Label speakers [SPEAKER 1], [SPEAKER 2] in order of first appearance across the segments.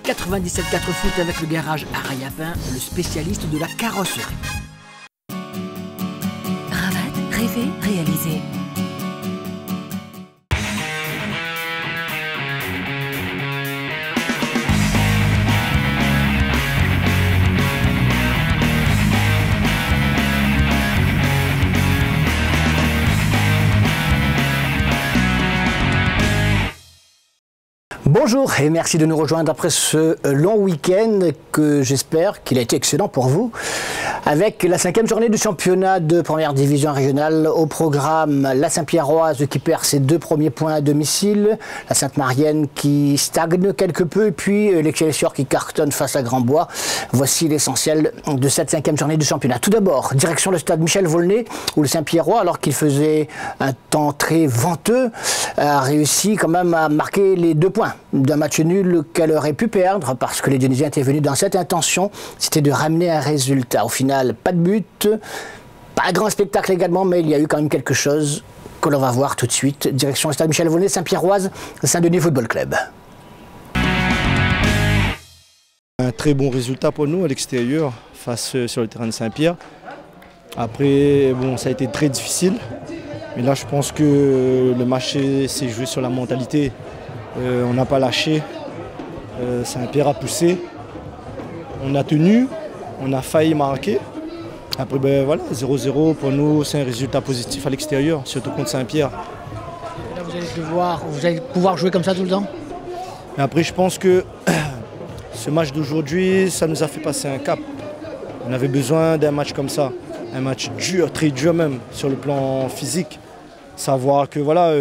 [SPEAKER 1] 97.4 Foot avec le garage Arayapin, le spécialiste de la carrosserie.
[SPEAKER 2] Ravat, rêver, réaliser.
[SPEAKER 1] Bonjour et merci de nous rejoindre après ce long week-end que j'espère qu'il a été excellent pour vous. Avec la 5e journée du championnat de première division régionale au programme, la Saint-Pierroise qui perd ses 2 premiers points à domicile, la Sainte-Marienne qui stagne quelque peu et puis l'Excelsior qui cartonne face à Grandbois. Voici l'essentiel de cette 5e journée du championnat. Tout d'abord, direction le stade Michel Volnay où le Saint-Pierrois, alors qu'il faisait un temps très venteux, a réussi quand même à marquer les 2 points d'un match nul qu'elle aurait pu perdre parce que les Dionysiens étaient venus dans cette intention, c'était de ramener un résultat. Au final, pas de but, pas de grand spectacle également, mais il y a eu quand même quelque chose que l'on va voir tout de suite. Direction le stade Michel Volnay, Saint-Pierroise, Saint-Denis Football Club.
[SPEAKER 3] Un très bon résultat pour nous à l'extérieur, face sur le terrain de Saint-Pierre. Après, bon, ça a été très difficile, mais là je pense que le match s'est joué sur la mentalité. On n'a pas lâché, Saint-Pierre a poussé, on a tenu, on a failli marquer. Après ben voilà, 0-0 pour nous c'est un résultat positif à l'extérieur, surtout contre Saint-Pierre.
[SPEAKER 1] Là vous allez pouvoir jouer comme ça tout le temps?
[SPEAKER 3] Après je pense que ce match d'aujourd'hui, ça nous a fait passer un cap. On avait besoin d'un match comme ça, un match dur, très dur même sur le plan physique. Savoir que voilà,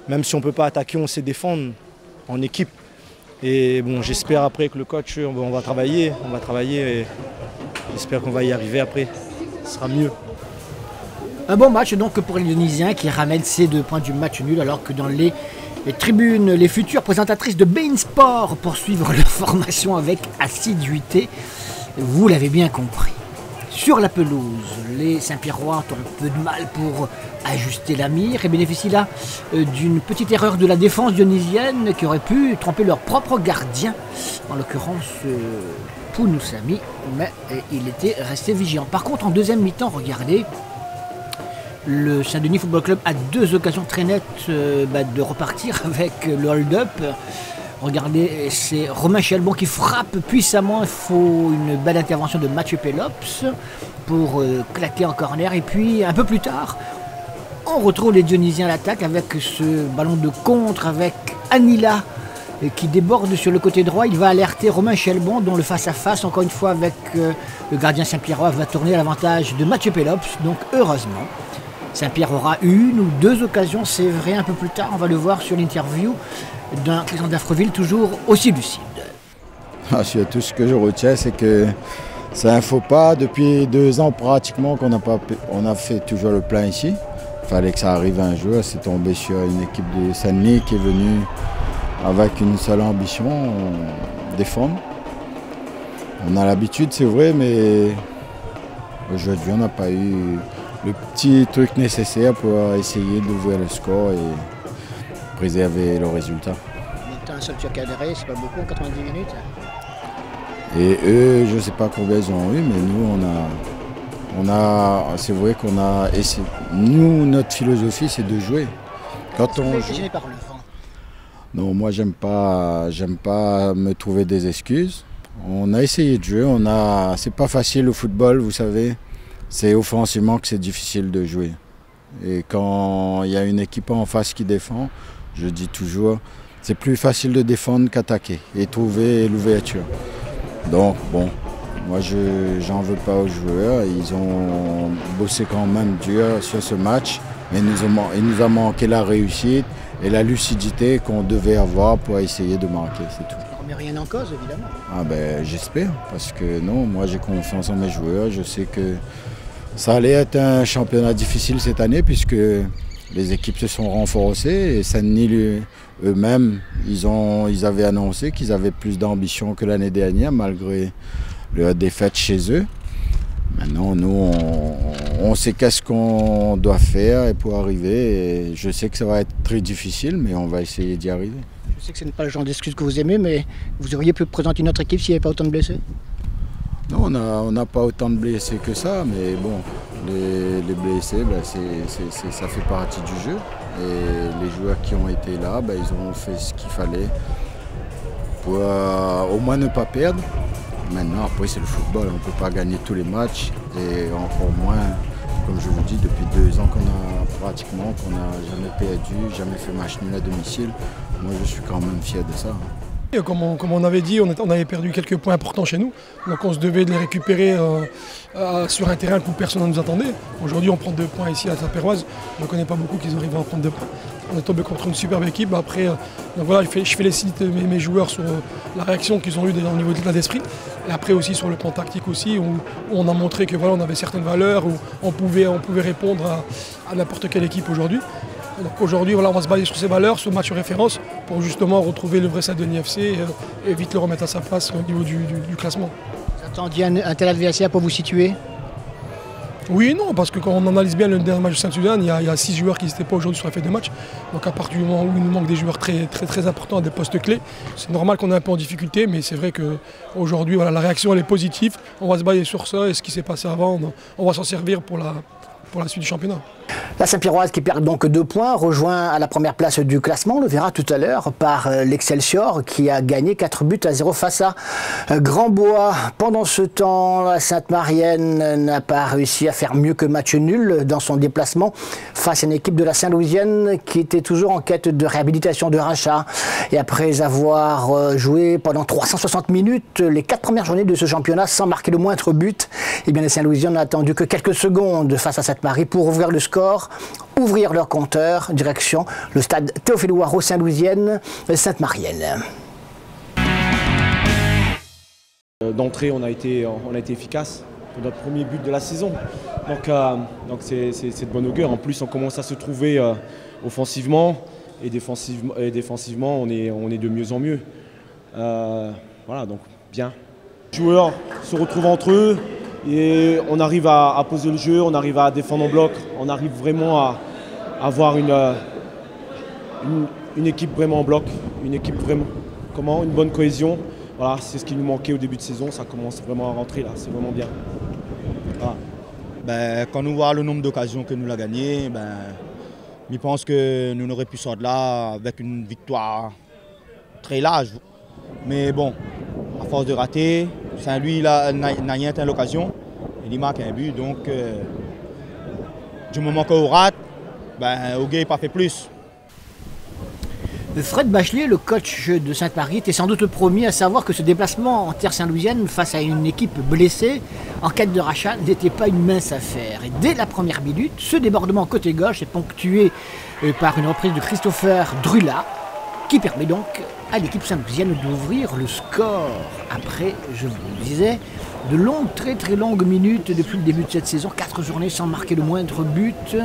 [SPEAKER 3] même si on ne peut pas attaquer, on sait défendre en équipe. Et bon, j'espère après que le coach, on va travailler et j'espère qu'on va y arriver après. Ce sera mieux.
[SPEAKER 1] Un bon match donc pour les Dionysiens qui ramènent ces 2 points du match nul alors que dans les tribunes, les futures présentatrices de Bein Sport poursuivent leur formation avec assiduité. Vous l'avez bien compris. Sur la pelouse, les Saint-Pierrois ont un peu de mal pour ajuster la mire et bénéficient là d'une petite erreur de la défense dionysienne qui aurait pu tromper leur propre gardien, en l'occurrence Pounoussami, mais il était resté vigilant. Par contre, en deuxième mi-temps, regardez, le Saint-Denis Football Club a 2 occasions très nettes de repartir avec le hold-up. Regardez, c'est Romain Chalbon qui frappe puissamment. Il faut une belle intervention de Mathieu Pelops pour claquer en corner. Et puis, un peu plus tard, on retrouve les Dionysiens à l'attaque avec ce ballon de contre avec Anila qui déborde sur le côté droit. Il va alerter Romain Chalbon dont le face-à-face, encore une fois, avec le gardien Saint-Pierrois va tourner à l'avantage de Mathieu Pelops. Donc, heureusement, Saint-Pierre aura 1 ou 2 occasions, c'est vrai, un peu plus tard. On va le voir sur l'interview d'un président d'Affreville toujours aussi lucide.
[SPEAKER 4] Surtout ce que je retiens, c'est que c'est un faux pas. Depuis 2 ans pratiquement qu'on a fait toujours le plein ici. Il fallait que ça arrive un jour. C'est tombé sur une équipe de Saint-Denis qui est venue avec une seule ambition, défendre. On a l'habitude, c'est vrai, mais aujourd'hui on n'a pas eu le petit truc nécessaire pour essayer d'ouvrir le score et préserver le résultat.
[SPEAKER 1] Un seul tir cadré, c'est pas beaucoup en 90 minutes.
[SPEAKER 4] Et eux, je ne sais pas combien ils ont eu, mais nous, c'est vrai qu'on a essayé. Nous, notre philosophie, c'est de jouer. Quand on joue.
[SPEAKER 1] Par le vent.
[SPEAKER 4] Non, moi, j'aime pas me trouver des excuses. On a essayé de jouer. C'est pas facile au football, vous savez. C'est offensivement que c'est difficile de jouer. Et quand il y a une équipe en face qui défend, je dis toujours, c'est plus facile de défendre qu'attaquer et trouver l'ouverture. Donc bon, moi j'en veux pas aux joueurs. Ils ont bossé quand même dur sur ce match, mais il nous a manqué la réussite et la lucidité qu'on devait avoir pour essayer de marquer, c'est tout.
[SPEAKER 1] On ne met rien en cause, évidemment.
[SPEAKER 4] Ah ben j'espère, parce que non, moi j'ai confiance en mes joueurs. Je sais que ça allait être un championnat difficile cette année puisque les équipes se sont renforcées et Saint-Denis eux-mêmes, ils avaient annoncé qu'ils avaient plus d'ambition que l'année dernière malgré leur défaite chez eux. Maintenant, nous, on sait qu'est-ce qu'on doit faire pour arriver. Et je sais que ça va être très difficile, mais on va essayer d'y arriver.
[SPEAKER 1] Je sais que ce n'est pas le genre d'excuse que vous aimez, mais vous auriez pu présenter une autre équipe s'il n'y avait pas autant de blessés?
[SPEAKER 4] Non, on n'a pas autant de blessés que ça, mais bon, les blessés, ben, ça fait partie du jeu. Et les joueurs qui ont été là, ben, ils ont fait ce qu'il fallait pour au moins ne pas perdre. Maintenant, après, c'est le football, on ne peut pas gagner tous les matchs et encore moins, comme je vous dis, depuis 2 ans qu'on n'a jamais perdu, jamais fait match nul à domicile. Moi, je suis quand même fier de ça.
[SPEAKER 5] Comme on avait dit, on avait perdu quelques points importants chez nous, donc on se devait de les récupérer sur un terrain où personne ne nous attendait. Aujourd'hui, on prend 2 points ici à Saint-Péroise. Je ne connais pas beaucoup qui arrivent à prendre 2 points. On est tombé contre une superbe équipe. Après, donc voilà, je félicite mes joueurs sur la réaction qu'ils ont eue au niveau de l'état d'esprit. Et après aussi sur le plan tactique aussi, où on a montré que voilà, on avait certaines valeurs, où on pouvait répondre à n'importe quelle équipe aujourd'hui. Donc aujourd'hui, voilà, on va se baser sur ces valeurs, ce match référence, pour justement retrouver le vrai Saint-Denis FC et vite le remettre à sa place au niveau du classement.
[SPEAKER 1] Vous attendiez un tel adversaire pour vous situer?
[SPEAKER 5] Oui et non, parce que quand on analyse bien le dernier match de Saint-Soudan, il y a 6 joueurs qui n'étaient pas aujourd'hui sur la feuille de match. Donc à partir du moment où il nous manque des joueurs très importants à des postes clés, c'est normal qu'on est un peu en difficulté, mais c'est vrai qu'aujourd'hui, voilà, la réaction elle est positive. On va se baser sur ça et ce qui s'est passé avant, on va s'en servir pour la suite du championnat.
[SPEAKER 1] La Saint-Péroise qui perd donc 2 points, rejoint à la première place du classement, on le verra tout à l'heure, par l'Excelsior qui a gagné 4-0 face à Grandbois. Pendant ce temps, la Sainte-Marienne n'a pas réussi à faire mieux que match nul dans son déplacement face à une équipe de la Saint-Louisienne qui était toujours en quête de réhabilitation, de rachat. Et après avoir joué pendant 360 minutes les 4 premières journées de ce championnat sans marquer le moindre but, eh bien les Saint-Louisiens n'ont attendu que quelques secondes face à Sainte-Marie pour ouvrir le score, ouvrir leur compteur, direction le stade Théophile Ouarot Saint-Louisienne, Sainte-Marienne.
[SPEAKER 6] D'entrée, on a été efficace pour notre premier but de la saison. Donc c'est de bonne augure. En plus, on commence à se trouver offensivement et défensivement, on est de mieux en mieux. Voilà, donc bien. Les joueurs se retrouvent entre eux. Et on arrive à poser le jeu, on arrive à défendre en bloc, on arrive vraiment à avoir une équipe vraiment en bloc, une équipe vraiment, une bonne cohésion. Voilà, c'est ce qui nous manquait au début de saison, ça commence vraiment à rentrer là, c'est vraiment bien. Voilà.
[SPEAKER 7] Ben, quand nous voyons le nombre d'occasions que nous avons gagné, je pense que nous n'aurions pu sortir de là avec une victoire très large. Mais bon, à force de rater, Saint-Louis n'a rien atteint l'occasion, il marque un but, donc du moment qu'on rate, Auguay n'a pas fait plus.
[SPEAKER 1] Fred Bachelier, le coach de Sainte-Marie, était sans doute le premier à savoir que ce déplacement en terre saint-louisienne face à une équipe blessée en quête de rachat n'était pas une mince affaire. Et dès la première minute, ce débordement côté gauche est ponctué par une reprise de Christopher Drula, qui permet donc à l'équipe saint-louisienne d'ouvrir le score. Après, je vous le disais, de longues, très longues minutes depuis le début de cette saison, 4 journées sans marquer le moindre but.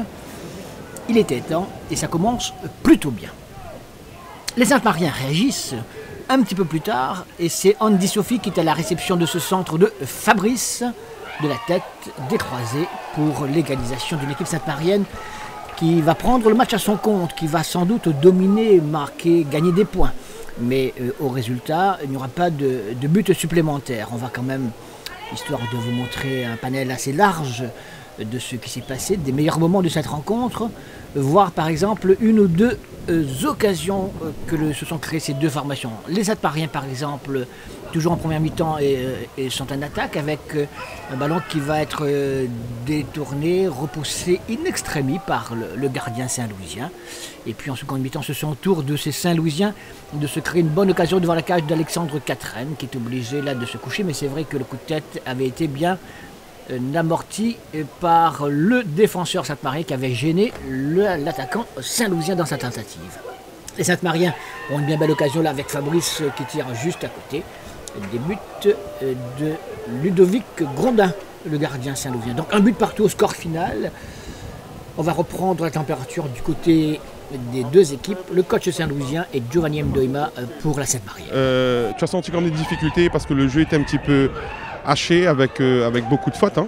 [SPEAKER 1] Il était temps et ça commence plutôt bien. Les Sainte-Mariens réagissent un petit peu plus tard et c'est Andy Sophie qui est à la réception de ce centre de Fabrice, de la tête décroisée pour l'égalisation d'une équipe sainte-marienne qui va prendre le match à son compte, qui va sans doute dominer, marquer, gagner des points. Mais au résultat, il n'y aura pas de but supplémentaire. On va quand même, histoire de vous montrer un panel assez large de ce qui s'est passé, des meilleurs moments de cette rencontre, voir par exemple une ou deux occasions que se sont créées ces deux formations. Les Sainte-Mariens par exemple, toujours en première mi-temps et sont en attaque avec un ballon qui va être détourné, repoussé in extremis par le gardien saint-louisien. Et puis en seconde mi-temps, ce sont au tour de ces Saint-Louisiens de se créer une bonne occasion devant la cage d'Alexandre Quatraine qui est obligé là de se coucher, mais c'est vrai que le coup de tête avait été bien amorti par le défenseur Sainte-Marie qui avait gêné l'attaquant Saint-Lousien dans sa tentative. Les Sainte-Mariens ont une bien belle occasion là avec Fabrice qui tire juste à côté. Des buts de Ludovic Grondin, le gardien Saint-Lousien. Donc un but partout au score final. On va reprendre la température du côté des deux équipes, le coach saint-lousien et Giovanni Mdoima pour la Sainte-Marienne.
[SPEAKER 8] Tu as senti quand même des difficultés parce que le jeu était un petit peu haché avec beaucoup de fautes. Hein.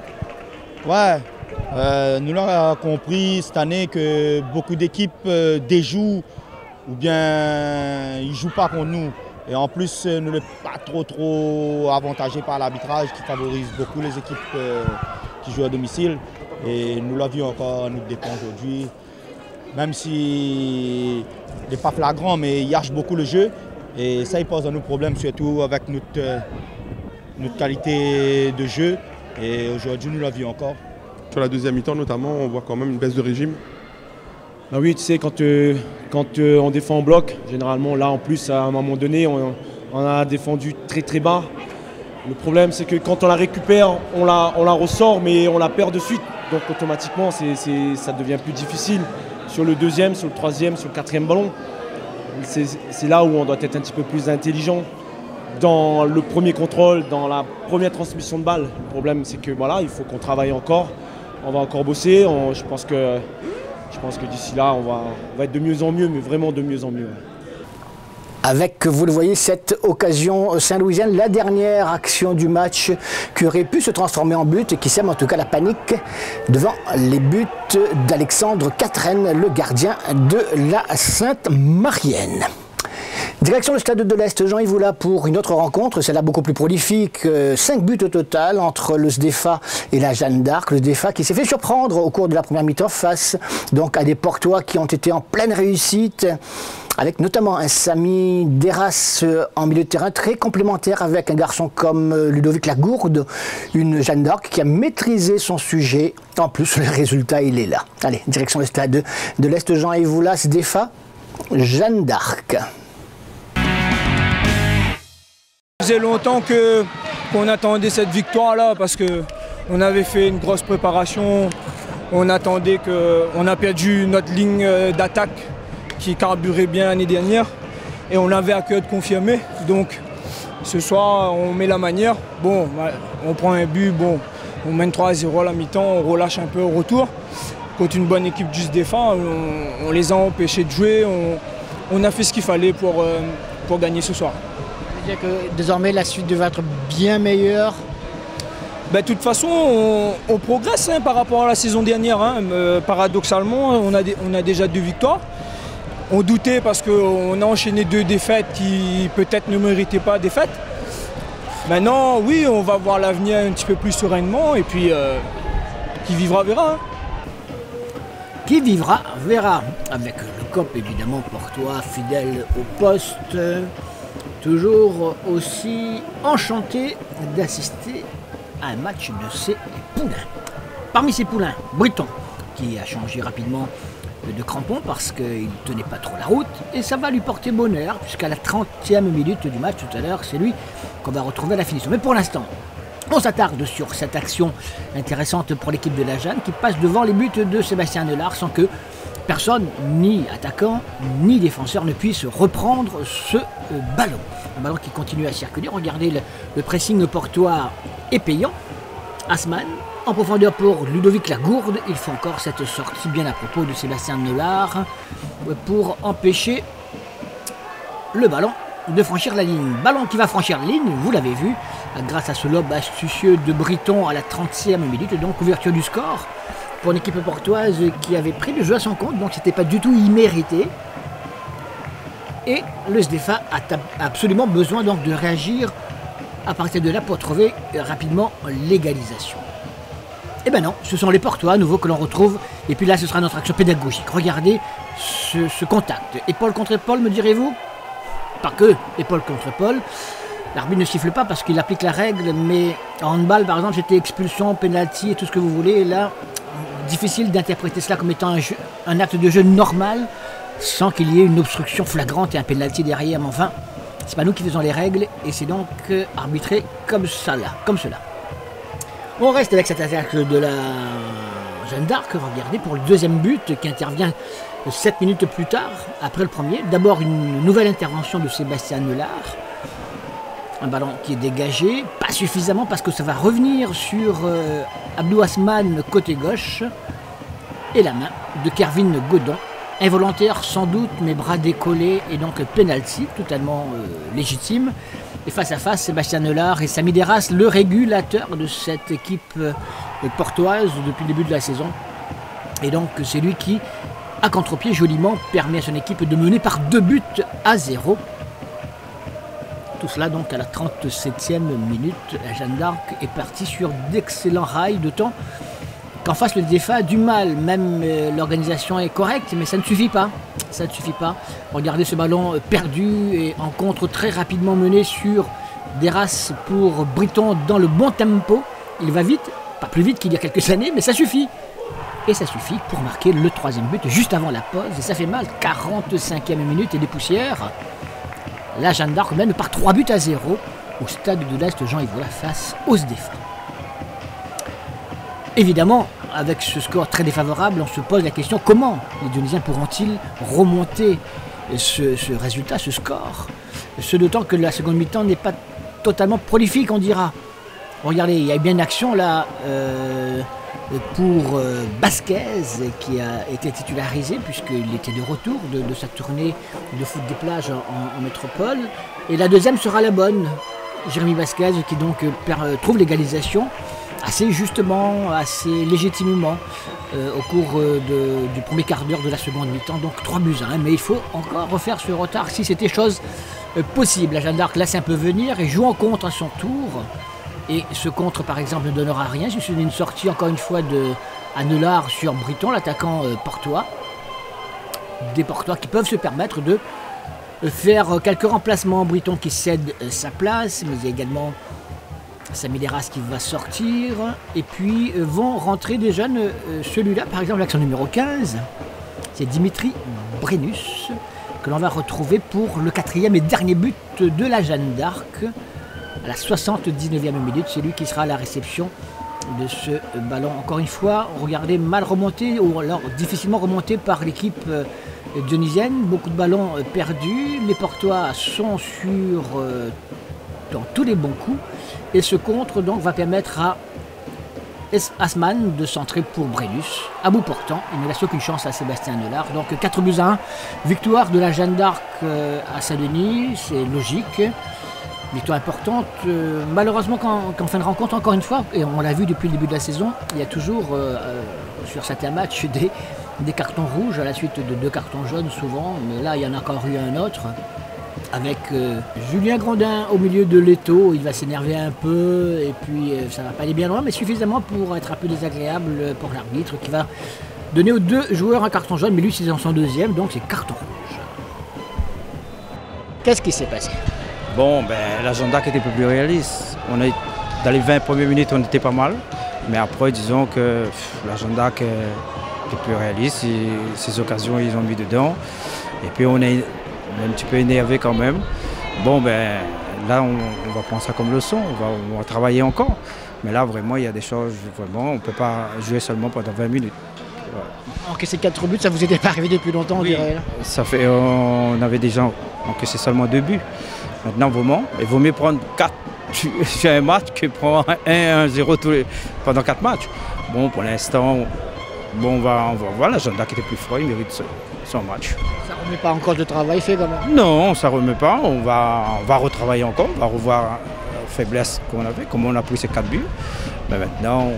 [SPEAKER 7] Ouais, nous l'avons compris cette année que beaucoup d'équipes déjouent ou bien ils ne jouent pas contre nous. Et en plus, nous ne sommes pas trop avantagés par l'arbitrage qui favorise beaucoup les équipes qui jouent à domicile. Et nous l'avons vu encore à notre dépens aujourd'hui. Même si il n'est pas flagrant, mais il hache beaucoup le jeu. Et ça, il pose à nous problème, surtout avec notre qualité de jeu. Et aujourd'hui, nous l'avons vu encore.
[SPEAKER 8] Sur la deuxième mi-temps notamment, on voit quand même une baisse de régime.
[SPEAKER 6] Bah oui, tu sais, quand on défend en bloc, généralement, là en plus, à un moment donné, on a défendu très bas. Le problème, c'est que quand on la récupère, on la ressort, mais on la perd de suite. Donc automatiquement, ça devient plus difficile. Sur le deuxième, sur le troisième, sur le quatrième ballon, c'est là où on doit être un petit peu plus intelligent. Dans le premier contrôle, dans la première transmission de balle. Le problème, c'est que voilà, il faut qu'on travaille encore. On va encore bosser. Je pense que d'ici là, on va être de mieux en mieux, mais vraiment de mieux en mieux.
[SPEAKER 1] Avec, vous le voyez, cette occasion saint-louisienne, la dernière action du match qui aurait pu se transformer en but et qui sème en tout cas la panique devant les buts d'Alexandre Quatraine, le gardien de la Sainte-Marienne. Direction le stade de l'Est, Jean-Yves Oula pour une autre rencontre, celle-là beaucoup plus prolifique, 5 buts au total entre le SDEFA et la Jeanne d'Arc. Le SDEFA qui s'est fait surprendre au cours de la première mi-temps face donc à des Portois qui ont été en pleine réussite, avec notamment un Samy Deras en milieu de terrain très complémentaire avec un garçon comme Ludovic Lagourde, une Jeanne d'Arc qui a maîtrisé son sujet. En plus, le résultat, il est là. Allez, direction le stade de l'Est, Jean-Yves Oula, SDEFA, Jeanne d'Arc.
[SPEAKER 9] Ça faisait longtemps qu'on attendait cette victoire-là parce qu'on avait fait une grosse préparation. On attendait on a perdu notre ligne d'attaque qui carburait bien l'année dernière et on avait à cœur de confirmer. Donc ce soir, on met la manière. Bon, on prend un but, bon, on mène 3-0 à la mi-temps, on relâche un peu au retour. Contre une bonne équipe du SDEFA, on les a empêchés de jouer. On a fait ce qu'il fallait pour gagner ce soir.
[SPEAKER 1] Ça veut dire que désormais la suite devrait être bien meilleure.
[SPEAKER 9] De toute façon, on progresse par rapport à la saison dernière. Paradoxalement, on a déjà 2 victoires. On doutait parce qu'on a enchaîné 2 défaites qui peut-être ne méritaient pas défaite. Maintenant, oui, on va voir l'avenir un petit peu plus sereinement et puis qui vivra verra.
[SPEAKER 1] Qui vivra verra. Avec le COP évidemment portois, fidèle au poste. Toujours aussi enchanté d'assister à un match de ses poulains. Parmi ces poulains, Briton, qui a changé rapidement de crampon parce qu'il ne tenait pas trop la route, et ça va lui porter bonheur, puisqu'à la 30e minute du match tout à l'heure, c'est lui qu'on va retrouver à la finition. Mais pour l'instant, on s'attarde sur cette action intéressante pour l'équipe de la Jeanne, qui passe devant les buts de Sébastien Delard sans que personne, ni attaquant, ni défenseur, ne puisse reprendre ce ballon. Un ballon qui continue à circuler. Regardez, le pressing portois est payant. Asman, en profondeur pour Ludovic Lagourde. Il fait encore cette sortie bien à propos de Sébastien Delard pour empêcher le ballon de franchir la ligne. Ballon qui va franchir la ligne, vous l'avez vu, grâce à ce lob astucieux de Briton à la 30e minute. Donc ouverture du score pour une équipe portoise qui avait pris le jeu à son compte, donc c'était pas du tout immérité. Et le SDEFA a absolument besoin donc de réagir à partir de là pour trouver rapidement l'égalisation. Et ben non, ce sont les Portois à nouveau que l'on retrouve. Et puis là, ce sera notre action pédagogique. Regardez ce contact. Épaule contre épaule, me direz-vous? Pas que épaule contre épaule. L'arbitre ne siffle pas parce qu'il applique la règle, mais en handball, par exemple, c'était expulsion, penalty et tout ce que vous voulez. Et là, difficile d'interpréter cela comme étant un acte de jeu normal, sans qu'il y ait une obstruction flagrante et un penalty derrière. Mais enfin, c'est pas nous qui faisons les règles, et c'est donc arbitré comme ça, là, comme cela. On reste avec cette attaque de la Jeanne d'Arc, regardez, pour le deuxième but qui intervient 7 minutes plus tard, après le premier. D'abord une nouvelle intervention de Sébastien Delard. Un ballon qui est dégagé, pas suffisamment parce que ça va revenir sur Abdou Asman côté gauche. Et la main de Kervin Godon. Involontaire sans doute, mais bras décollés et donc penalty, totalement légitime. Et face à face, Sébastien Delard et Samy Deras, le régulateur de cette équipe portoise depuis le début de la saison. Et donc c'est lui qui à contre-pied joliment permet à son équipe de mener par 2-0. Tout cela donc à la 37e minute. La Jeanne d'Arc est partie sur d'excellents rails, d'autant qu'en face le DFA a du mal. Même l'organisation est correcte, mais ça ne suffit pas. Ça ne suffit pas. Regardez ce ballon perdu et en contre très rapidement mené sur Deras pour Briton dans le bon tempo. Il va vite, pas plus vite qu'il y a quelques années, mais ça suffit. Et ça suffit pour marquer le 3e but juste avant la pause. Et ça fait mal, 45e minute et des poussières. La Jeanne d'Arc mène par 3-0 au stade de l'Est Jean-Yves Voilà face aux SDFA. Évidemment, avec ce score très défavorable, on se pose la question comment les Dionysiens pourront-ils remonter ce résultat, ce score. Ce d'autant que la seconde mi-temps n'est pas totalement prolifique, on dira. Regardez, il y a bien une action là pour Basquez qui a été titularisé puisqu'il était de retour de sa tournée de foot des plages en métropole. Et la deuxième sera la bonne. Jérémy Basquez qui donc trouve l'égalisation assez justement, assez légitimement au cours du premier quart d'heure de la seconde mi-temps. Donc 3-1, mais il faut encore refaire ce retard si c'était chose possible. La Jeanne d'Arc laisse un peu venir et joue en contre à son tour. Et ce contre, par exemple, ne donnera rien. Je suis une sortie, encore une fois, de Anelard sur Briton, l'attaquant portois. Des Portois qui peuvent se permettre de faire quelques remplacements. Briton qui cède sa place, mais il y a également Samy Deras qui va sortir. Et puis vont rentrer des jeunes. Celui-là, par exemple, l'action numéro 15, c'est Dimitri Brennus, que l'on va retrouver pour le 4e et dernier but de la Jeanne d'Arc. À la 79e minute, c'est lui qui sera à la réception de ce ballon. Encore une fois, regardez, mal remonté ou alors difficilement remonté par l'équipe dionysienne. Beaucoup de ballons perdus. Les Portois sont dans tous les bons coups. Et ce contre donc va permettre à Asman de centrer pour Brennus. À bout portant, il ne laisse aucune chance à Sébastien Anelard. Donc 4-1, victoire de la Jeanne d'Arc à Saint-Denis, c'est logique. Victoire importante. Malheureusement, qu'en fin de rencontre, encore une fois, et on l'a vu depuis le début de la saison, il y a toujours sur certains matchs des cartons rouges à la suite de 2 cartons jaunes souvent. Mais là, il y en a encore eu un autre avec Julien Grandin au milieu de l'étau. Il va s'énerver un peu et puis ça va pas aller bien loin, mais suffisamment pour être un peu désagréable pour l'arbitre qui va donner aux 2 joueurs un carton jaune. Mais lui, c'est dans son 2e, donc c'est carton rouge. Qu'est-ce qui s'est passé ?
[SPEAKER 10] Bon, la Jeanne d'Arc était un peu plus réaliste. Dans les 20 premières minutes, on était pas mal. Mais après, disons que la Jeanne d'Arc était plus réaliste. Ces occasions, ils ont mis dedans. Et puis, on est un petit peu énervé quand même. Bon, là, on va prendre ça comme leçon. On va travailler encore. Mais là, vraiment, il y a des choses, vraiment, on ne peut pas jouer seulement pendant 20 minutes.
[SPEAKER 1] Voilà. Encaisser 4 buts, ça vous était pas arrivé depuis longtemps, on dirait.
[SPEAKER 10] Ça fait, on avait déjà encaissé seulement 2 buts. Maintenant, vraiment, il vaut mieux prendre 4 sur un match que prendre 1-0 pendant 4 matchs. Bon, pour l'instant, on va voir. La Jeanne d'Arc était plus fort, il mérite son match.
[SPEAKER 1] Ça ne remet pas encore de travail fait quand même?
[SPEAKER 10] Non, ça ne remet pas. On va retravailler encore, on va revoir la faiblesse qu'on avait, comment on a pris ces 4 buts. Mais maintenant,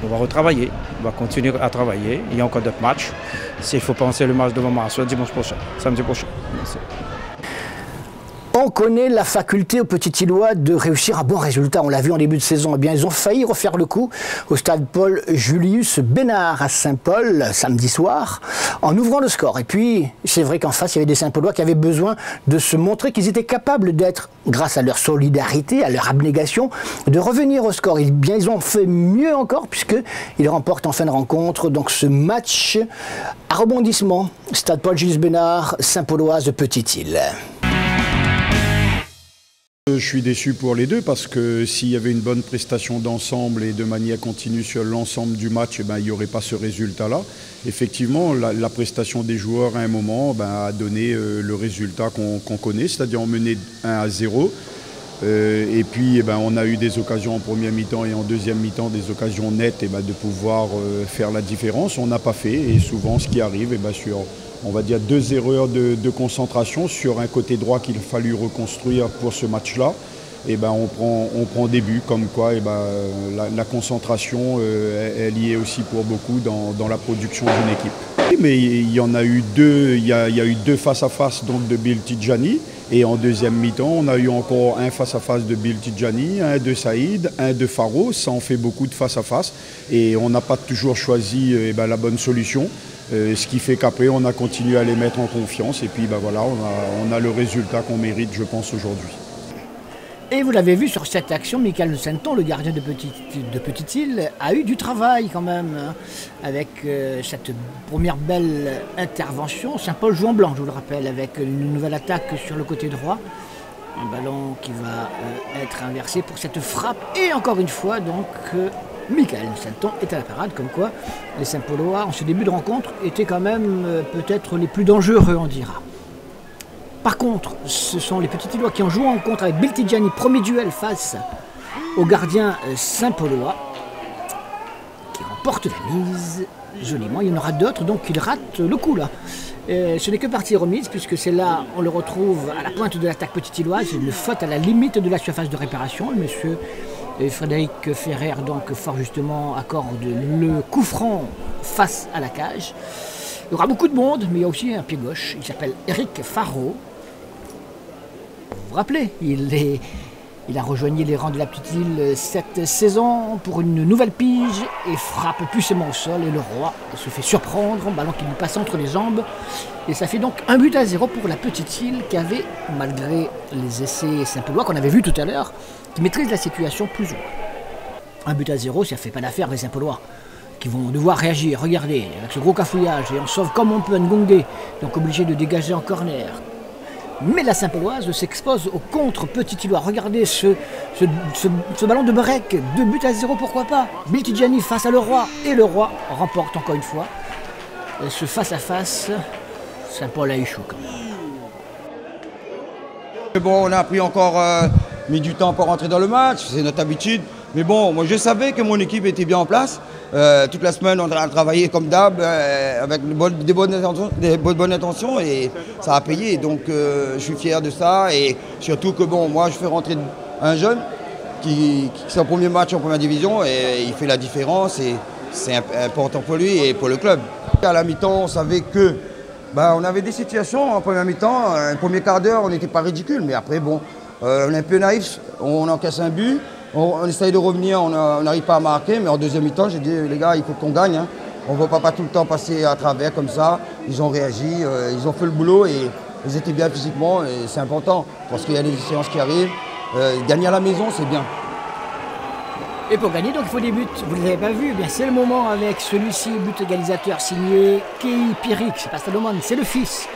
[SPEAKER 10] on va retravailler, on va continuer à travailler. Il y a encore d'autres matchs. S'il faut penser le match devant Marseille dimanche prochain, samedi prochain. Merci.
[SPEAKER 1] On connaît la faculté aux Petits-Îlois de réussir un bon résultat. On l'a vu en début de saison. Eh bien, ils ont failli refaire le coup au stade Paul Julius Bénard à Saint-Paul, samedi soir, en ouvrant le score. Et puis, c'est vrai qu'en face, il y avait des Saint-Paulois qui avaient besoin de se montrer qu'ils étaient capables d'être, grâce à leur solidarité, à leur abnégation, de revenir au score. Eh bien, ils ont fait mieux encore puisqu'ils remportent en fin de rencontre donc ce match à rebondissement. Stade Paul Julius Bénard, Saint-Pauloise, Petite-Île.
[SPEAKER 11] Je suis déçu pour les deux parce que s'il y avait une bonne prestation d'ensemble et de manière continue sur l'ensemble du match, il n'y aurait pas ce résultat-là. Effectivement, la prestation des joueurs à un moment a donné le résultat qu'on connaît, c'est-à-dire on menait 1-0. Et puis on a eu des occasions en première mi-temps et en deuxième mi-temps, des occasions nettes de pouvoir faire la différence. On n'a pas fait et souvent ce qui arrive sur... on va dire 2 erreurs de concentration sur un côté droit qu'il a fallu reconstruire pour ce match-là. Et on prend des buts comme quoi la concentration elle y est aussi pour beaucoup dans la production d'une équipe. Mais il y en a eu deux, il y a eu deux face-à-face donc de Bill Tidjani. Et en deuxième mi-temps, on a eu encore un face-à-face de Bill Tidjani, un de Saïd, un de Faro. Ça en fait beaucoup de face-à-face. Et on n'a pas toujours choisi la bonne solution. Ce qui fait qu'après, on a continué à les mettre en confiance. Et puis voilà, on a le résultat qu'on mérite, je pense, aujourd'hui.
[SPEAKER 1] Et vous l'avez vu sur cette action, Michael Santon, le gardien de Petite-Île, a eu du travail quand même, hein, avec cette première belle intervention. Saint-Paul joue en blanc, je vous le rappelle, avec une nouvelle attaque sur le côté droit. Un ballon qui va être inversé pour cette frappe. Et encore une fois, donc, Michael Santon est à la parade, comme quoi les Saint-Paulois, en ce début de rencontre, étaient quand même peut-être les plus dangereux, on dira. Par contre, ce sont les Petits-Îlois qui ont joué en contre avec Bill Tidjani, premier duel face au gardien Saint-Paulois, qui remporte la mise joliment. Il y en aura d'autres, donc il rate le coup là. Ce n'est que partie remise, puisque c'est là, on le retrouve à la pointe de l'attaque petite-îloise, une faute à la limite de la surface de réparation. Le monsieur Frédéric Ferrer, donc fort justement, accorde le coup franc face à la cage. Il y aura beaucoup de monde, mais il y a aussi un pied gauche, il s'appelle Eric Faro. Vous vous rappelez, il a rejoigné les rangs de la Petite-Île cette saison pour une nouvelle pige et frappe puissamment au sol. Et le Roi se fait surprendre, un ballon qui lui passe entre les jambes. Et ça fait donc 1-0 pour la Petite-Île qui avait, malgré les essais Saint-Paulois qu'on avait vus tout à l'heure, qui maîtrise la situation plus ou moins. 1-0, ça ne fait pas d'affaire les Saint-Paulois, qui vont devoir réagir. Regardez, avec ce gros cafouillage, et on sauve comme on peut Ngongé, donc obligé de dégager en corner. Mais la Saint-Pauloise s'expose au contre-Petit-Îlois. Regardez ce ballon de break, 2-0, pourquoi pas. Bill Tidjani face à le Roi, et le Roi remporte encore une fois. Et ce face-à-face, Saint-Paul a eu chaud quand même.
[SPEAKER 12] Bon, on a pris encore mis du temps pour rentrer dans le match, c'est notre habitude. Mais bon, moi je savais que mon équipe était bien en place. Toute la semaine, on a travaillé comme d'hab, avec des bonnes intentions et ça a payé. Donc je suis fier de ça et surtout que bon, moi je fais rentrer un jeune qui c'est son premier match en première division et il fait la différence et c'est important pour lui et pour le club. À la mi-temps, on savait que on avait des situations en première mi-temps. Un premier quart d'heure, on n'était pas ridicule, mais après bon, on est un peu naïf, on encaisse un but. On essaye de revenir, on n'arrive pas à marquer, mais en deuxième mi-temps, j'ai dit les gars, il faut qu'on gagne. Hein. On ne va pas tout le temps passer à travers comme ça. Ils ont réagi, ils ont fait le boulot et ils étaient bien physiquement et c'est important parce qu'il y a des séances qui arrivent. Gagner à la maison, c'est bien.
[SPEAKER 1] Et pour gagner, donc il faut des buts. Vous ne les avez pas vus, c'est le moment avec celui-ci, but égalisateur signé Kei Pirik, c'est pas Salomon, c'est le fils.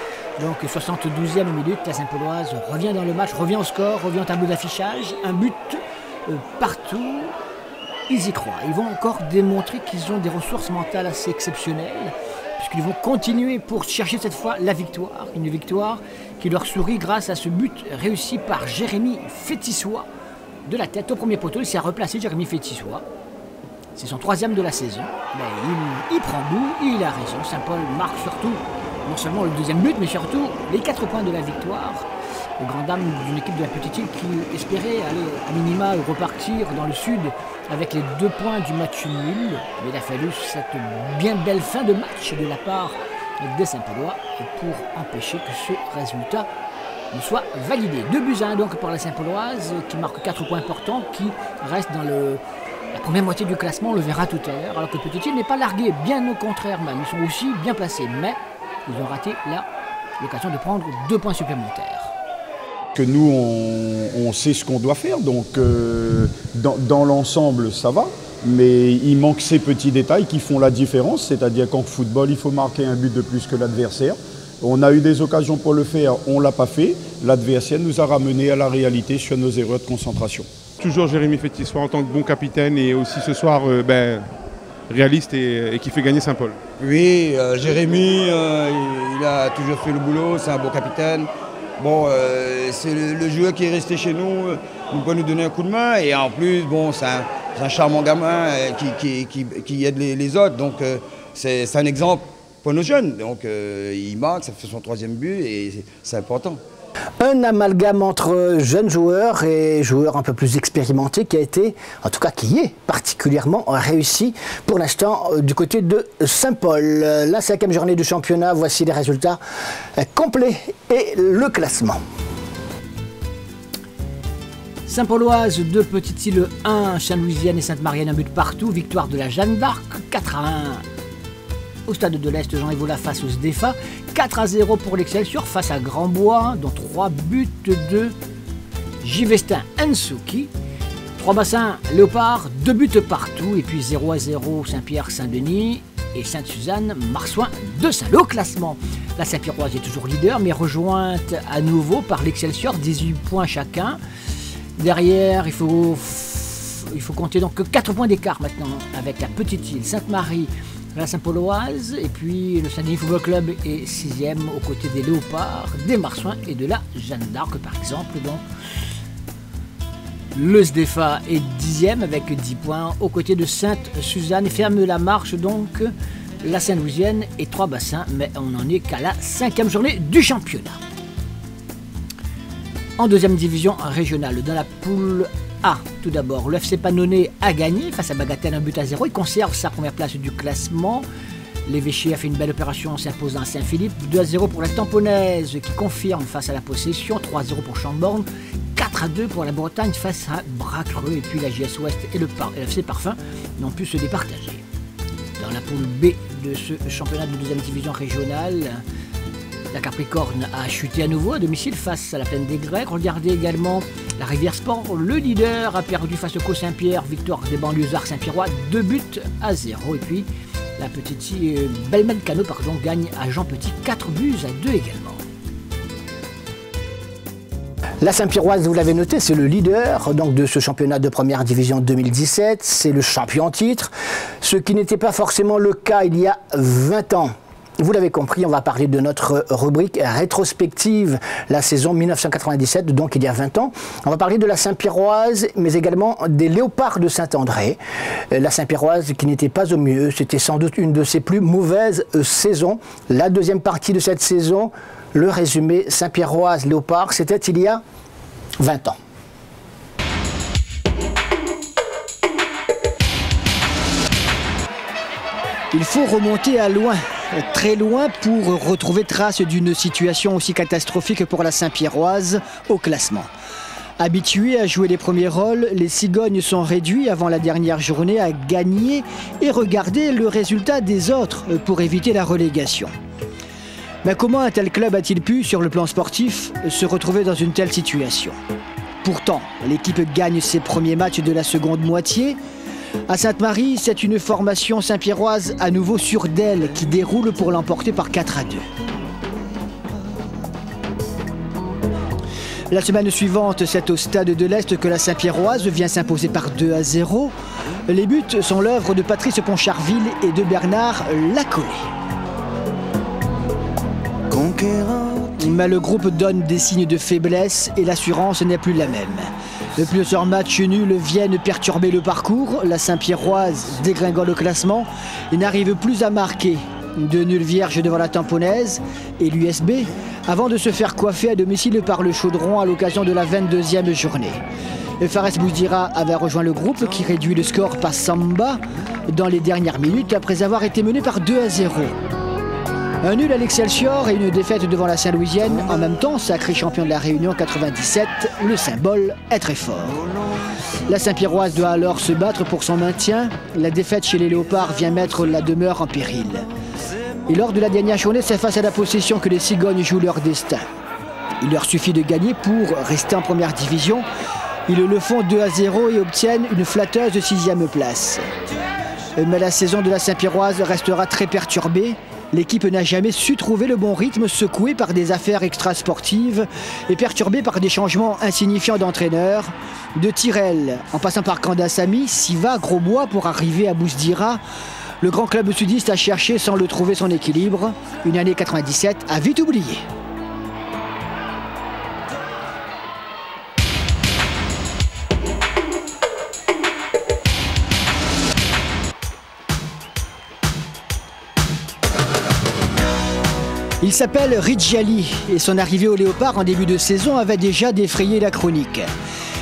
[SPEAKER 1] Donc 72e minute, la Saint-Pauloise revient dans le match, revient au score, revient au tableau d'affichage, un but partout, ils y croient. Ils vont encore démontrer qu'ils ont des ressources mentales assez exceptionnelles, puisqu'ils vont continuer pour chercher cette fois la victoire. Une victoire qui leur sourit grâce à ce but réussi par Jérémy Fétissois de la tête au premier poteau. Il s'est replacé, Jérémy Fétissois. C'est son 3e de la saison. Mais il prend goût, il a raison. Saint-Paul marque surtout, non seulement le 2e but, mais surtout les 4 points de la victoire. Aux grandes dames d'une équipe de la Petite-Île qui espérait aller à minima repartir dans le sud avec les 2 points du match nul. Mais il a fallu cette bien belle fin de match de la part des Saint-Paulois pour empêcher que ce résultat ne soit validé. 2-1 donc pour la Saint-Pauloise qui marque 4 points importants, qui reste dans la première moitié du classement, on le verra tout à l'heure, alors que Petite-Île n'est pas largué, bien au contraire même. Ils sont aussi bien placés, mais ils ont raté là l'occasion de prendre 2 points supplémentaires.
[SPEAKER 11] Que nous, on sait ce qu'on doit faire, donc dans l'ensemble, ça va. Mais il manque ces petits détails qui font la différence, c'est-à-dire qu'en football, il faut marquer un but de plus que l'adversaire. On a eu des occasions pour le faire, on ne l'a pas fait. L'adversaire nous a ramenés à la réalité sur nos erreurs de concentration.
[SPEAKER 8] Toujours Jérémy Fétissois en tant que bon capitaine et aussi ce soir réaliste et qui fait gagner Saint-Paul.
[SPEAKER 12] Oui, Jérémy, il a toujours fait le boulot, c'est un bon capitaine. Bon, c'est le joueur qui est resté chez nous, il peut nous donner un coup de main et en plus, bon, c'est un charmant gamin qui aide les autres. Donc c'est un exemple pour nos jeunes. Donc il marque, ça fait son 3e but et c'est important.
[SPEAKER 1] Un amalgame entre jeunes joueurs et joueurs un peu plus expérimentés qui a été, en tout cas qui est particulièrement réussi pour l'instant du côté de Saint-Paul. La 5e journée du championnat, voici les résultats complets et le classement. Saint-Pauloise, 2 Petite-Île 1, Sainte-Louisienne et Sainte-Marienne un but partout, victoire de la Jeanne d'Arc, 4-1. Au stade de l'Est, Jean Evola face au SDEFA, 4-0 pour l'Excelsior face à Grandbois, dont 3 buts de Givestin Nsouki. 3 bassins Léopard, 2 buts partout, et puis 0-0 Saint-Pierre-Saint-Denis et Sainte-Suzanne Marsouin de Saint-Lô. Classement, la Saint-Pierroise est toujours leader, mais rejointe à nouveau par l'Excelsior, 18 points chacun. Derrière, il faut compter donc 4 points d'écart maintenant avec la Petite-Île, Sainte-Marie, la Saint-Pauloise, et puis le Saint-Denis Football Club est 6e aux côtés des Léopards, des Marsouins et de la Jeanne d'Arc par exemple. Donc le SDEFA est 10e avec 10 points aux côtés de Sainte-Suzanne et ferme la marche donc la Saint-Louisienne et 3 bassins, mais on n'en est qu'à la 5e journée du championnat. En 2e division régionale, dans la poule A, tout d'abord, le FC Pannonnet a gagné face à Bagatelle 1-0. Il conserve sa première place du classement. L'évêché a fait une belle opération en s'imposant à Saint-Philippe. 2-0 pour la Tamponnaise qui confirme face à la Possession. 3-0 pour Chambord. 4-2 pour la Bretagne face à Bracreux. Et puis la JS Ouest et le FC Parfum n'ont pu se départager. Dans la poule B de ce championnat de 2e division régionale, la Capricorne a chuté à nouveau à domicile face à la Plaine des Grecs. Regardez également la Rivière Sport. Le leader a perdu face au Co-Saint-Pierre. Victoire des banlieusards Saint-Pierrois, 2-0. Et puis la petite Belmelcano gagne à Jean Petit 4-2 également. La Saint-Pierroise, vous l'avez noté, c'est le leader donc, de ce championnat de première division 2017. C'est le champion en titre, ce qui n'était pas forcément le cas il y a 20 ans. Vous l'avez compris, on va parler de notre rubrique rétrospective, la saison 1997, donc il y a 20 ans. On va parler de la Saint-Pierroise, mais également des Léopards de Saint-André. La Saint-Pierroise qui n'était pas au mieux, c'était sans doute une de ses plus mauvaises saisons. La deuxième partie de cette saison, le résumé Saint-Pierroise-Léopard, c'était il y a 20 ans. Il faut remonter à loin, très loin, pour retrouver trace d'une situation aussi catastrophique pour la Saint-Pierroise au classement. Habitués à jouer les premiers rôles, les Cigognes sont réduits avant la dernière journée à gagner et regarder le résultat des autres pour éviter la relégation. Mais comment un tel club a-t-il pu, sur le plan sportif, se retrouver dans une telle situation? Pourtant, l'équipe gagne ses premiers matchs de la seconde moitié. À Sainte-Marie, c'est une formation saint-pierroise à nouveau sûre d'elle qui déroule pour l'emporter par 4-2. La semaine suivante, c'est au stade de l'Est que la Saint-Pierroise vient s'imposer par 2-0. Les buts sont l'œuvre de Patrice Poncharville et de Bernard Lacollet. Mais le groupe donne des signes de faiblesse et l'assurance n'est plus la même. Plusieurs matchs nuls viennent perturber le parcours. La Saint-Pierroise dégringole au classement et n'arrive plus à marquer. De nuls vierges devant la Tamponnaise et l'USB avant de se faire coiffer à domicile par le Chaudron à l'occasion de la 22e journée. Fares Bouzdira avait rejoint le groupe qui réduit le score par Samba dans les dernières minutes après avoir été mené par 2-0. Un nul à l'Excelsior et une défaite devant la Saint-Louisienne. En même temps, sacré champion de la Réunion 97, le symbole est très fort. La Saint-Pierroise doit alors se battre pour son maintien. La défaite chez les Léopards vient mettre la demeure en péril. Et lors de la dernière journée, c'est face à la Possession que les Cigognes jouent leur destin. Il leur suffit de gagner pour rester en première division. Ils le font 2-0 et obtiennent une flatteuse 6e place. Mais la saison de la Saint-Pierroise restera très perturbée. L'équipe n'a jamais su trouver le bon rythme, secouée par des affaires extrasportives et perturbée par des changements insignifiants d'entraîneurs. De Tirel, en passant par Kandassami, Siva, Grosbois pour arriver à Bouzdira, le grand club sudiste a cherché sans le trouver son équilibre. Une année 97 à vite oublié. Il s'appelle Ridjali et son arrivée au Léopard en début de saison avait déjà défrayé la chronique.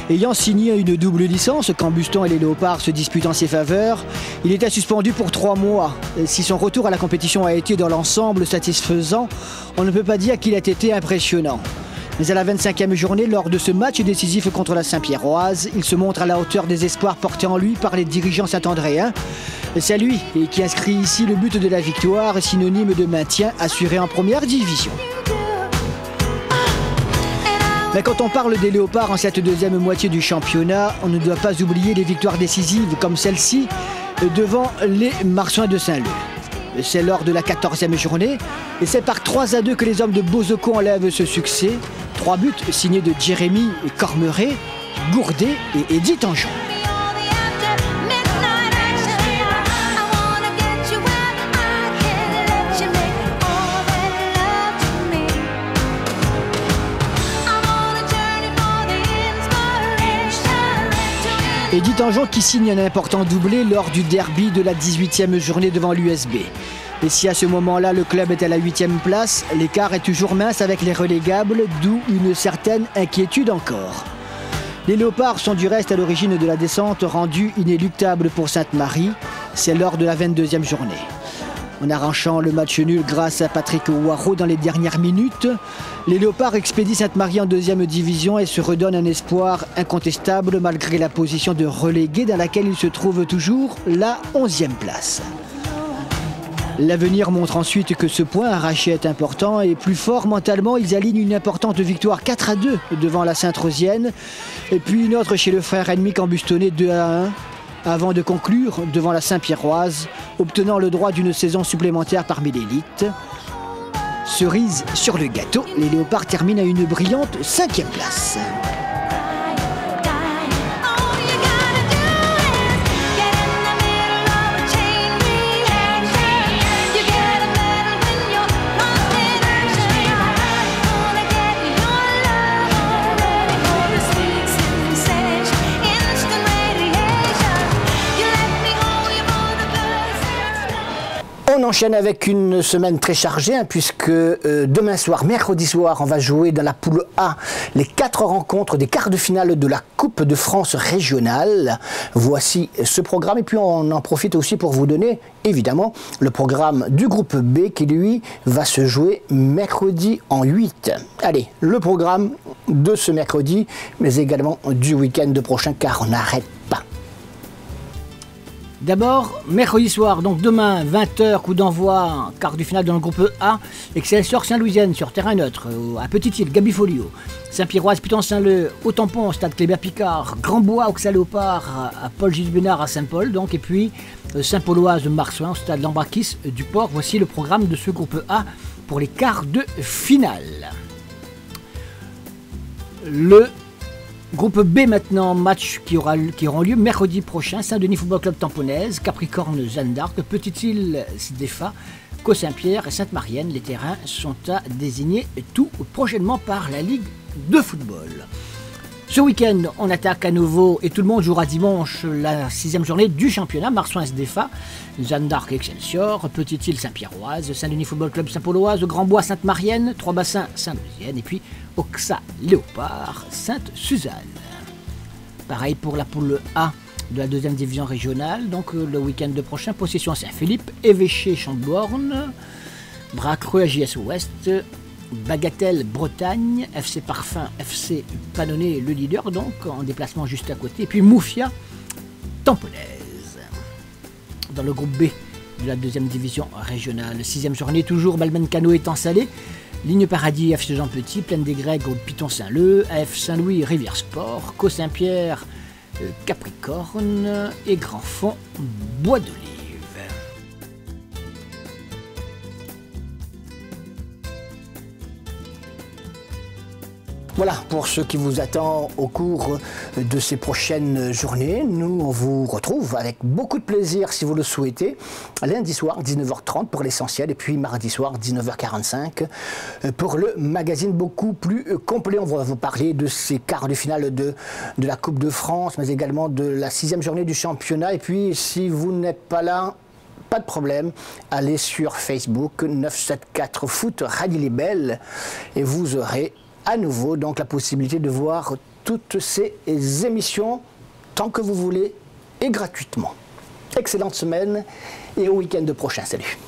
[SPEAKER 1] Ayant signé une double licence quand Buston et les Léopards se disputent en ses faveurs, il était suspendu pour 3 mois. Et si son retour à la compétition a été dans l'ensemble satisfaisant, on ne peut pas dire qu'il a été impressionnant. Mais à la 25e journée, lors de ce match décisif contre la Saint-Pierroise, il se montre à la hauteur des espoirs portés en lui par les dirigeants saint-andréens. C'est lui qui inscrit ici le but de la victoire, synonyme de maintien assuré en première division. Mais quand on parle des Léopards en cette deuxième moitié du championnat, on ne doit pas oublier les victoires décisives comme celle-ci devant les Marsouins de Saint-Leu. C'est lors de la 14e journée et c'est par 3-2 que les hommes de Bozoko enlèvent ce succès. 3 buts signés de Jérémy Cormeret, Gourdet et Eddy Tangeon. Eddy Tangeon qui signe un important doublé lors du derby de la 18e journée devant l'USB. Et si à ce moment-là le club est à la 8e place, l'écart est toujours mince avec les relégables, d'où une certaine inquiétude encore. Les Léopards sont du reste à l'origine de la descente rendue inéluctable pour Sainte-Marie. C'est lors de la 22e journée. En arrachant le match nul grâce à Patrick Ouaro dans les dernières minutes, les Léopards expédient Sainte-Marie en 2e division et se redonnent un espoir incontestable malgré la position de relégué dans laquelle ils se trouvent toujours, la 11e place. L'avenir montre ensuite que ce point arraché est important et plus fort mentalement, ils alignent une importante victoire 4-2 devant la Sainte-Rosienne et puis une autre chez le frère ennemi cambustonné 2-1. Avant de conclure devant la Saint-Pierroise, obtenant le droit d'une saison supplémentaire parmi l'élite. Cerise sur le gâteau, les Léopards terminent à une brillante 5e place. On enchaîne avec une semaine très chargée puisque demain soir, mercredi soir, on va jouer dans la poule A les 4 rencontres des quarts de finale de la Coupe de France régionale. Voici ce programme et puis on en profite aussi pour vous donner évidemment le programme du groupe B qui lui va se jouer mercredi en 8. Allez, le programme de ce mercredi mais également du week-end prochain car on n'arrête pas. D'abord, mercredi soir, donc demain, 20h, coup d'envoi, quart de finale dans le groupe A, Excelsior Saint-Louisienne sur terrain neutre, à Petite-Île, Gabi-Folio, Saint-Pierroise, Putan-Saint-Leu, au Tampon, Stade Kléber-Picard, Grand-Bois, Auxerre Léopard, à Paul-Gilles-Bénard, à Saint-Paul, donc, et puis Saint-Pauloise de Marsouin, au Stade Lambrakis du Port. Voici le programme de ce groupe A pour les quarts de finale. Le groupe B maintenant, match qui auront lieu mercredi prochain. Saint-Denis Football Club Tamponnaise, Capricorne Jeanne d'Arc, Petite-Île Sdefa, Caux-Saint-Pierre et Sainte-Marienne. Les terrains sont à désigner tout prochainement par la Ligue de football. Ce week-end, on attaque à nouveau et tout le monde jouera dimanche la 6e journée du championnat. Marsouin SDFA, Jeanne d'Arc Excelsior, Petite-Île Saint-Pierroise, Saint-Denis Football Club Saint-Pauloise, Grand-Bois Sainte-Marienne, Trois-Bassins Saint-Louisienne et puis Auxerre Léopard Sainte-Suzanne. Pareil pour la poule A de la 2e division régionale. Donc le week-end prochain, Possession Saint-Philippe, Évêché Chamborne, Bracreux JS Ouest, Bagatelle Bretagne, FC Parfum, FC Panonnet, le leader donc, en déplacement juste à côté, et puis Moufia Tamponnaise. Dans le groupe B de la 2e division régionale, 6e journée, toujours Balmen Cano étant salé, Ligne Paradis, FC Jean Petit, Plaine des Grecs au Piton Saint-Leu, AF Saint-Louis, Rivière Sport, Caux Saint-Pierre, Capricorne et Grand Fond, Bois d'Olive. Voilà pour ce qui vous attend au cours de ces prochaines journées. Nous, on vous retrouve avec beaucoup de plaisir, si vous le souhaitez, lundi soir, 19h30 pour l'essentiel, et puis mardi soir, 19h45 pour le magazine beaucoup plus complet. On va vous parler de ces quarts de finale de la Coupe de France, mais également de la 6e journée du championnat. Et puis, si vous n'êtes pas là, pas de problème, allez sur Facebook 974 Foot Radio Libelle et vous aurez à nouveau donc la possibilité de voir toutes ces émissions tant que vous voulez et gratuitement. Excellente semaine et au week-end prochain. Salut.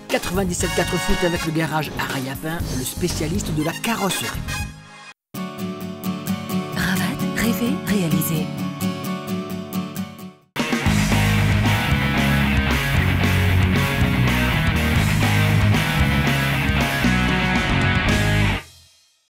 [SPEAKER 1] « 97.4 Foot avec le garage Arayapin, le spécialiste de la carrosserie.
[SPEAKER 2] Ravat, rêver, réaliser.